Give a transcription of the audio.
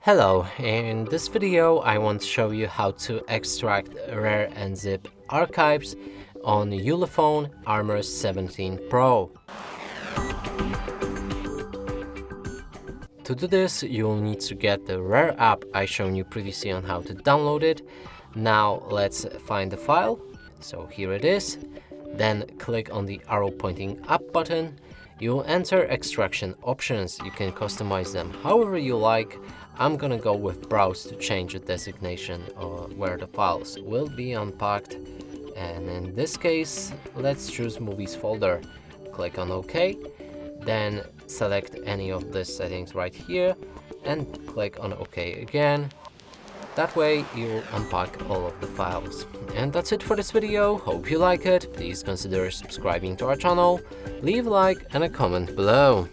Hello, in this video I want to show you how to extract RAR and zip archives on ULEFONE Armor 17 Pro. To do this, you'll need to get the RAR app I shown you previously on how to download it. Now let's find the file. So here it is. Then click on the arrow pointing up button. You'll enter extraction options. You can customize them however you like. I'm gonna go with browse to change the designation where the files will be unpacked. And in this case, let's choose movies folder. Click on OK. Then select any of the settings right here and click on OK again. That way you'll unpack all of the files. And that's it for this video. Hope you like it. Please consider subscribing to our channel, leave a like and a comment below.